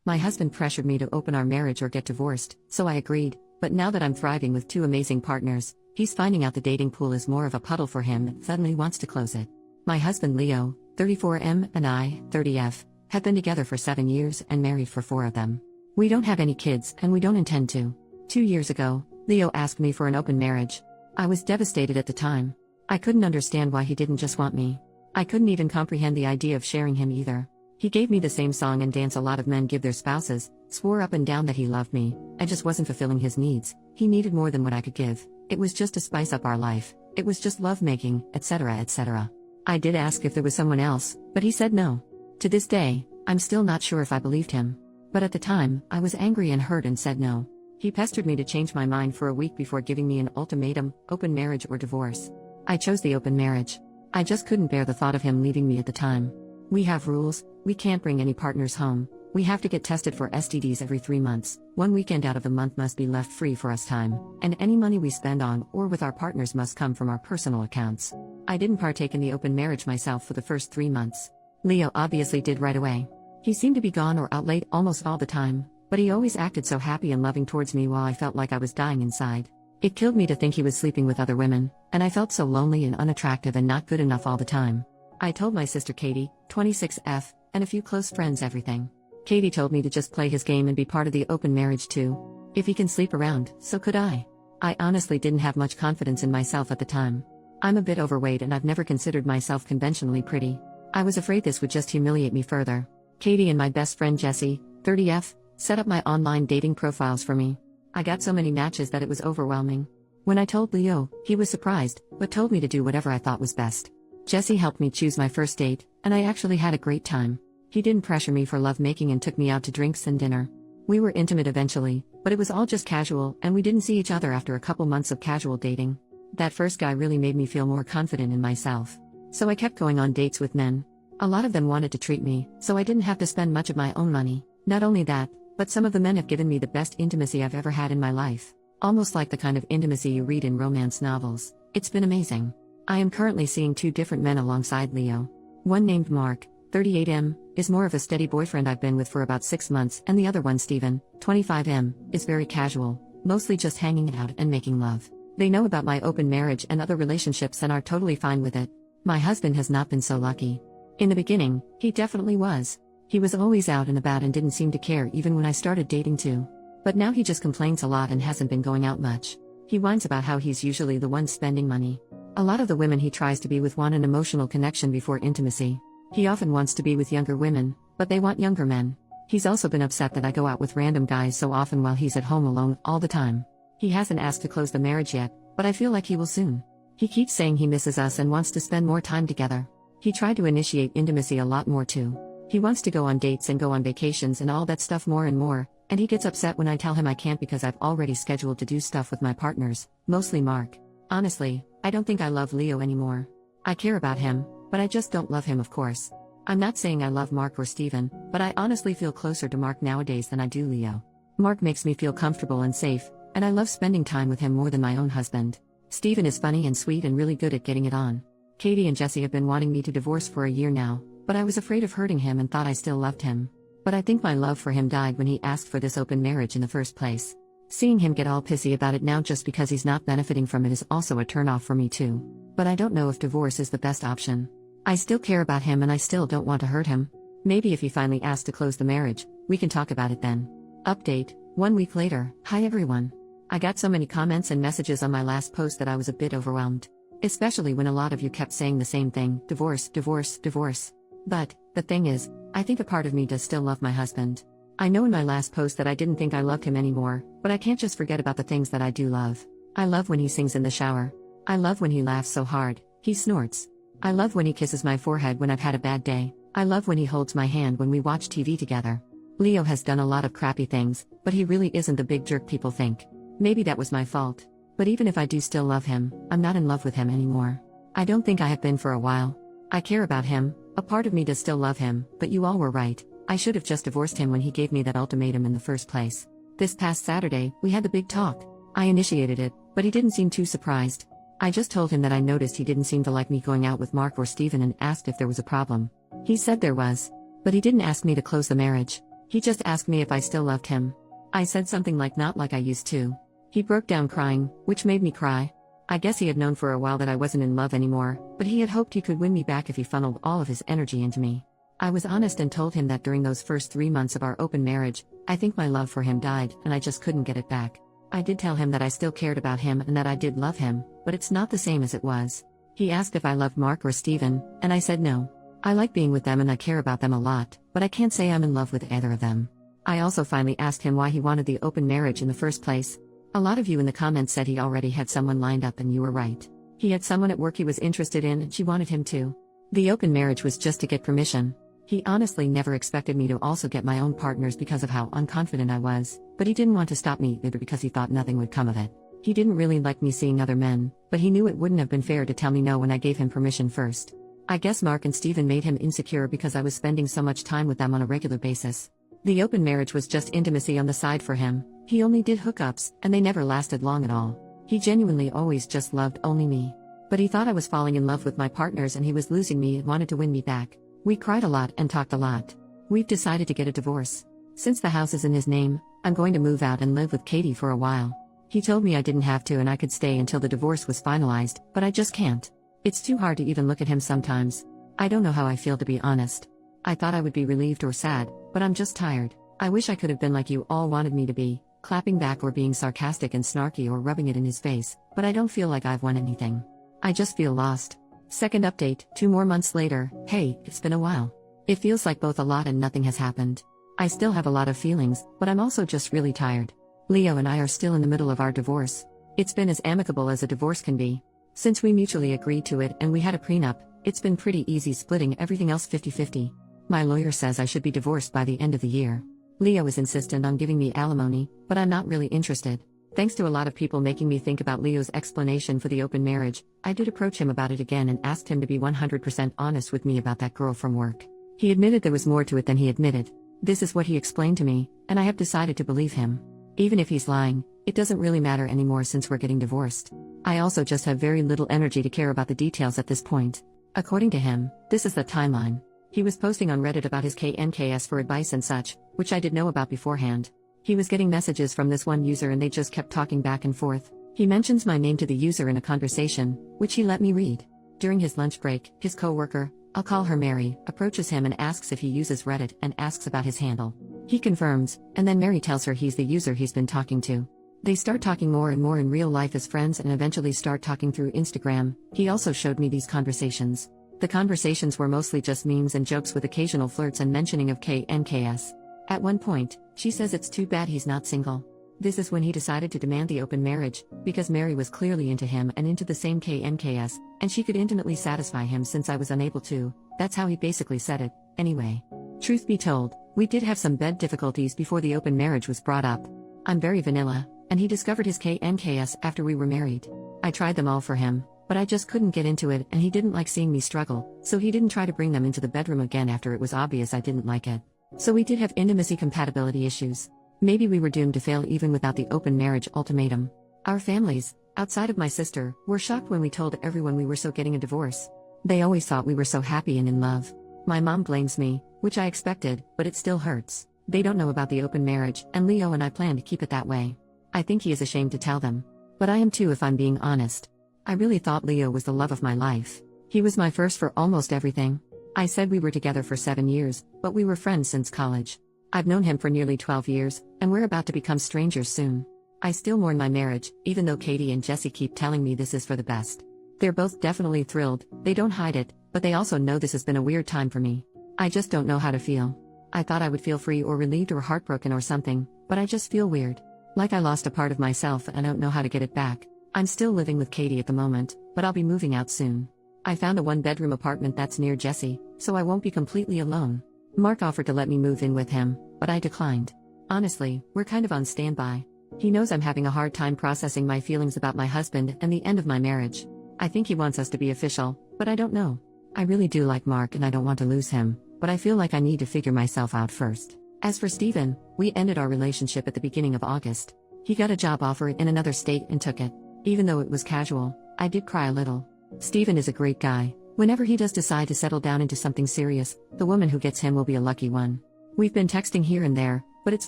My husband pressured me to open our marriage or get divorced, so I agreed, but now that I'm thriving with two amazing partners, he's finding out the dating pool is more of a puddle for him and suddenly wants to close it. My husband Leo, 34M, and I, 30F, have been together for 7 years and married for 4 of them. We don't have any kids and we don't intend to. 2 years ago, Leo asked me for an open marriage. I was devastated at the time. I couldn't understand why he didn't just want me. I couldn't even comprehend the idea of sharing him either. He gave me the same song and dance a lot of men give their spouses, swore up and down that he loved me. I just wasn't fulfilling his needs. He needed more than what I could give. It was just to spice up our life. It was just lovemaking, etc., etc. I did ask if there was someone else, but he said no. To this day, I'm still not sure if I believed him. But at the time, I was angry and hurt and said no. He pestered me to change my mind for a week before giving me an ultimatum, open marriage or divorce. I chose the open marriage. I just couldn't bear the thought of him leaving me at the time. We have rules. We can't bring any partners home. We have to get tested for STDs every 3 months. 1 weekend out of the month must be left free for us time, and any money we spend on or with our partners must come from our personal accounts. I didn't partake in the open marriage myself for the first 3 months. Leo obviously did right away. He seemed to be gone or out late almost all the time, but he always acted so happy and loving towards me while I felt like I was dying inside. It killed me to think he was sleeping with other women, and I felt so lonely and unattractive and not good enough all the time. I told my sister Katie, 26F, and a few close friends everything. Katie told me to just play his game and be part of the open marriage too. If he can sleep around, so could I. I honestly didn't have much confidence in myself at the time. I'm a bit overweight and I've never considered myself conventionally pretty. I was afraid this would just humiliate me further. Katie and my best friend Jessie, 30F, set up my online dating profiles for me. I got so many matches that it was overwhelming. When I told Leo, he was surprised, but told me to do whatever I thought was best. Jessie helped me choose my first date, and I actually had a great time. He didn't pressure me for lovemaking and took me out to drinks and dinner. We were intimate eventually, but it was all just casual and we didn't see each other after a couple months of casual dating. That first guy really made me feel more confident in myself. So I kept going on dates with men. A lot of them wanted to treat me, so I didn't have to spend much of my own money. Not only that, but some of the men have given me the best intimacy I've ever had in my life. Almost like the kind of intimacy you read in romance novels. It's been amazing. I am currently seeing 2 different men alongside Leo. One named Mark, 38M, is more of a steady boyfriend I've been with for about 6 months, and the other one, Steven, 25M, is very casual, mostly just hanging out and making love. They know about my open marriage and other relationships and are totally fine with it. My husband has not been so lucky. In the beginning, he definitely was. He was always out and about and didn't seem to care even when I started dating too. But now he just complains a lot and hasn't been going out much. He whines about how he's usually the one spending money. A lot of the women he tries to be with want an emotional connection before intimacy. He often wants to be with younger women, but they want younger men. He's also been upset that I go out with random guys so often while he's at home alone all the time. He hasn't asked to close the marriage yet, but I feel like he will soon. He keeps saying he misses us and wants to spend more time together. He tried to initiate intimacy a lot more too. He wants to go on dates and go on vacations and all that stuff more and more, and he gets upset when I tell him I can't because I've already scheduled to do stuff with my partners, mostly Mark. Honestly, I don't think I love Leo anymore. I care about him, but I just don't love him, of course. I'm not saying I love Mark or Steven, but I honestly feel closer to Mark nowadays than I do Leo. Mark makes me feel comfortable and safe, and I love spending time with him more than my own husband. Steven is funny and sweet and really good at getting it on. Katie and Jessie have been wanting me to divorce for a year now, but I was afraid of hurting him and thought I still loved him. But I think my love for him died when he asked for this open marriage in the first place. Seeing him get all pissy about it now just because he's not benefiting from it is also a turnoff for me too. But I don't know if divorce is the best option. I still care about him and I still don't want to hurt him. Maybe if he finally asks to close the marriage, we can talk about it then. Update, 1 week later. Hi everyone. I got so many comments and messages on my last post that I was a bit overwhelmed. Especially when a lot of you kept saying the same thing, divorce, divorce, divorce. But, the thing is, I think a part of me does still love my husband. I know in my last post that I didn't think I loved him anymore, but I can't just forget about the things that I do love. I love when he sings in the shower. I love when he laughs so hard, he snorts. I love when he kisses my forehead when I've had a bad day. I love when he holds my hand when we watch TV together. Leo has done a lot of crappy things, but he really isn't the big jerk people think. Maybe that was my fault. But even if I do still love him, I'm not in love with him anymore. I don't think I have been for a while. I care about him, a part of me does still love him, but you all were right. I should have just divorced him when he gave me that ultimatum in the first place. This past Saturday, we had the big talk. I initiated it, but he didn't seem too surprised. I just told him that I noticed he didn't seem to like me going out with Mark or Steven and asked if there was a problem. He said there was. But he didn't ask me to close the marriage. He just asked me if I still loved him. I said something like not like I used to. He broke down crying, which made me cry. I guess he had known for a while that I wasn't in love anymore, but he had hoped he could win me back if he funneled all of his energy into me. I was honest and told him that during those first 3 months of our open marriage, I think my love for him died and I just couldn't get it back. I did tell him that I still cared about him and that I did love him, but it's not the same as it was. He asked if I loved Mark or Steven, and I said no. I like being with them and I care about them a lot, but I can't say I'm in love with either of them. I also finally asked him why he wanted the open marriage in the first place. A lot of you in the comments said he already had someone lined up, and you were right. He had someone at work he was interested in and she wanted him too. The open marriage was just to get permission. He honestly never expected me to also get my own partners because of how unconfident I was, but he didn't want to stop me either because he thought nothing would come of it. He didn't really like me seeing other men, but he knew it wouldn't have been fair to tell me no when I gave him permission first. I guess Mark and Steven made him insecure because I was spending so much time with them on a regular basis. The open marriage was just intimacy on the side for him. He only did hookups, and they never lasted long at all. He genuinely always just loved only me. But he thought I was falling in love with my partners and he was losing me and wanted to win me back. We cried a lot and talked a lot. We've decided to get a divorce. Since the house is in his name, I'm going to move out and live with Katie for a while. He told me I didn't have to and I could stay until the divorce was finalized, but I just can't. It's too hard to even look at him sometimes. I don't know how I feel, to be honest. I thought I would be relieved or sad, but I'm just tired. I wish I could have been like you all wanted me to be, clapping back or being sarcastic and snarky or rubbing it in his face, but I don't feel like I've won anything. I just feel lost. Second update, 2 more months later. Hey, it's been a while. It feels like both a lot and nothing has happened. I still have a lot of feelings, but I'm also just really tired. Leo and I are still in the middle of our divorce. It's been as amicable as a divorce can be. Since we mutually agreed to it and we had a prenup, it's been pretty easy splitting everything else 50-50. My lawyer says I should be divorced by the end of the year. Leo is insistent on giving me alimony, but I'm not really interested. Thanks to a lot of people making me think about Leo's explanation for the open marriage, I did approach him about it again and asked him to be 100% honest with me about that girl from work. He admitted there was more to it than he admitted. This is what he explained to me, and I have decided to believe him. Even if he's lying, it doesn't really matter anymore since we're getting divorced. I also just have very little energy to care about the details at this point. According to him, this is the timeline. He was posting on Reddit about his KNKS for advice and such, which I did know about beforehand. He was getting messages from this one user and they just kept talking back and forth. He mentions my name to the user in a conversation, which he let me read. During his lunch break, his coworker, I'll call her Mary, approaches him and asks if he uses Reddit and asks about his handle. He confirms, and then Mary tells her he's the user he's been talking to. They start talking more and more in real life as friends and eventually start talking through Instagram. He also showed me these conversations. The conversations were mostly just memes and jokes with occasional flirts and mentioning of KNKS. At one point, she says it's too bad he's not single. This is when he decided to demand the open marriage, because Mary was clearly into him and into the same KNKS, and she could intimately satisfy him since I was unable to. That's how he basically said it. Anyway, truth be told, we did have some bed difficulties before the open marriage was brought up. I'm very vanilla, and he discovered his KNKS after we were married. I tried them all for him, but I just couldn't get into it and he didn't like seeing me struggle, so he didn't try to bring them into the bedroom again after it was obvious I didn't like it. So we did have intimacy compatibility issues. Maybe we were doomed to fail even without the open marriage ultimatum. Our families, outside of my sister, were shocked when we told everyone we were getting a divorce. They always thought we were so happy and in love. My mom blames me, which I expected, but it still hurts. They don't know about the open marriage, and Leo and I plan to keep it that way. I think he is ashamed to tell them. But I am too if I'm being honest. I really thought Leo was the love of my life. He was my first for almost everything. I said we were together for 7 years, but we were friends since college. I've known him for nearly 12 years, and we're about to become strangers soon. I still mourn my marriage, even though Katie and Jesse keep telling me this is for the best. They're both definitely thrilled, they don't hide it, but they also know this has been a weird time for me. I just don't know how to feel. I thought I would feel free or relieved or heartbroken or something, but I just feel weird. Like I lost a part of myself and I don't know how to get it back. I'm still living with Katie at the moment, but I'll be moving out soon. I found a 1-bedroom apartment that's near Jesse, so I won't be completely alone. Mark offered to let me move in with him, but I declined. Honestly, we're kind of on standby. He knows I'm having a hard time processing my feelings about my husband and the end of my marriage. I think he wants us to be official, but I don't know. I really do like Mark and I don't want to lose him, but I feel like I need to figure myself out first. As for Steven, we ended our relationship at the beginning of August. He got a job offer in another state and took it. Even though it was casual, I did cry a little. Steven is a great guy. Whenever he does decide to settle down into something serious, the woman who gets him will be a lucky one. We've been texting here and there, but it's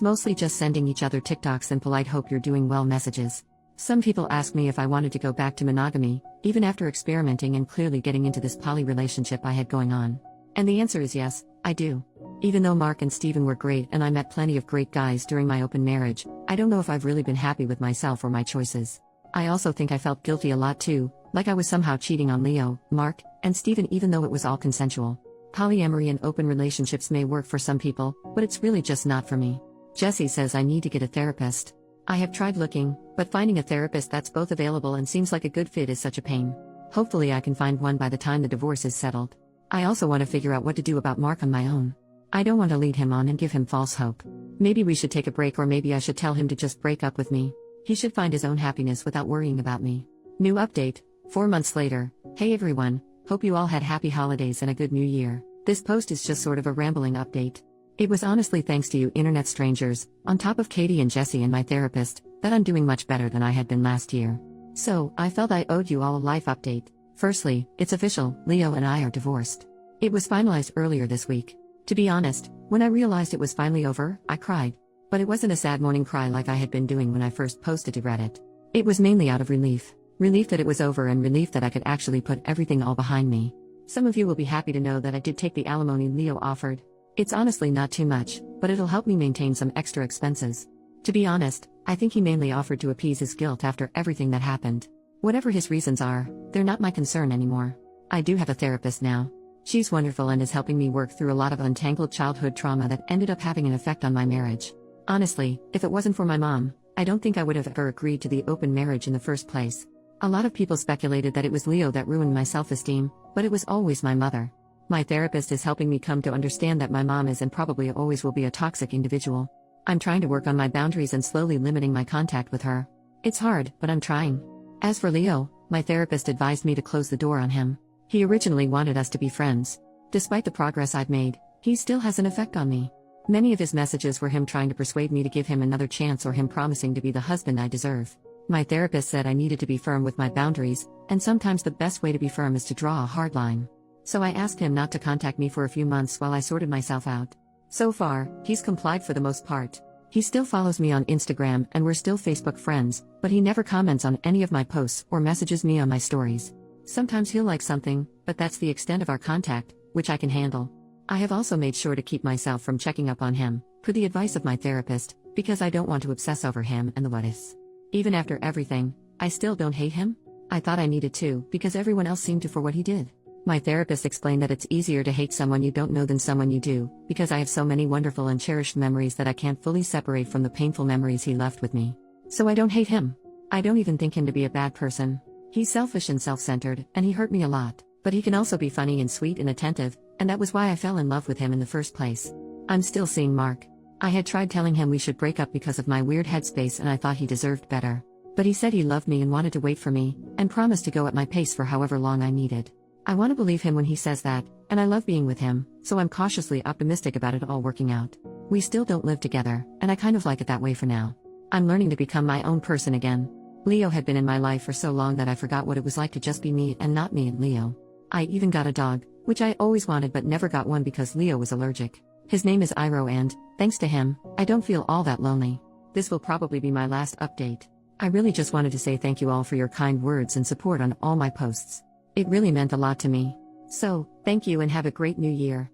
mostly just sending each other TikToks and polite hope you're doing well messages. Some people ask me if I wanted to go back to monogamy, even after experimenting and clearly getting into this poly relationship I had going on. And the answer is yes, I do. Even though Mark and Steven were great and I met plenty of great guys during my open marriage, I don't know if I've really been happy with myself or my choices. I also think I felt guilty a lot too, like I was somehow cheating on Leo, Mark, and Steven even though it was all consensual. Polyamory and open relationships may work for some people, but it's really just not for me. Jesse says I need to get a therapist. I have tried looking, but finding a therapist that's both available and seems like a good fit is such a pain. Hopefully I can find one by the time the divorce is settled. I also want to figure out what to do about Mark on my own. I don't want to lead him on and give him false hope. Maybe we should take a break, or maybe I should tell him to just break up with me. He should find his own happiness without worrying about me. New update, 4 months later. Hey everyone, hope you all had happy holidays and a good new year. This post is just sort of a rambling update. It was honestly thanks to you internet strangers, on top of Katie and Jesse and my therapist, that I'm doing much better than I had been last year. So, I felt I owed you all a life update. Firstly, it's official, Leo and I are divorced. It was finalized earlier this week. To be honest, when I realized it was finally over, I cried. But it wasn't a sad morning cry like I had been doing when I first posted to Reddit. It was mainly out of relief. Relief that it was over and relief that I could actually put everything all behind me. Some of you will be happy to know that I did take the alimony Leo offered. It's honestly not too much, but it'll help me maintain some extra expenses. To be honest, I think he mainly offered to appease his guilt after everything that happened. Whatever his reasons are, they're not my concern anymore. I do have a therapist now. She's wonderful and is helping me work through a lot of untangled childhood trauma that ended up having an effect on my marriage. Honestly, if it wasn't for my mom, I don't think I would have ever agreed to the open marriage in the first place. A lot of people speculated that it was Leo that ruined my self-esteem, but it was always my mother. My therapist is helping me come to understand that my mom is and probably always will be a toxic individual. I'm trying to work on my boundaries and slowly limiting my contact with her. It's hard, but I'm trying. As for Leo, my therapist advised me to close the door on him. He originally wanted us to be friends. Despite the progress I've made, he still has an effect on me. Many of his messages were him trying to persuade me to give him another chance or him promising to be the husband I deserve. My therapist said I needed to be firm with my boundaries, and sometimes the best way to be firm is to draw a hard line. So I asked him not to contact me for a few months while I sorted myself out. So far, he's complied for the most part. He still follows me on Instagram and we're still Facebook friends, but he never comments on any of my posts or messages me on my stories. Sometimes he'll like something, but that's the extent of our contact, which I can handle. I have also made sure to keep myself from checking up on him, per the advice of my therapist, because I don't want to obsess over him and the what-ifs. Even after everything, I still don't hate him? I thought I needed to, because everyone else seemed to for what he did. My therapist explained that it's easier to hate someone you don't know than someone you do, because I have so many wonderful and cherished memories that I can't fully separate from the painful memories he left with me. So I don't hate him. I don't even think him to be a bad person. He's selfish and self-centered, and he hurt me a lot, but he can also be funny and sweet and attentive, and that was why I fell in love with him in the first place. I'm still seeing Mark. I had tried telling him we should break up because of my weird headspace and I thought he deserved better. But he said he loved me and wanted to wait for me, and promised to go at my pace for however long I needed. I want to believe him when he says that, and I love being with him, so I'm cautiously optimistic about it all working out. We still don't live together, and I kind of like it that way for now. I'm learning to become my own person again. Leo had been in my life for so long that I forgot what it was like to just be me and not me and Leo. I even got a dog, which I always wanted but never got one because Leo was allergic. His name is Iro and, thanks to him, I don't feel all that lonely. This will probably be my last update. I really just wanted to say thank you all for your kind words and support on all my posts. It really meant a lot to me. So, thank you and have a great new year.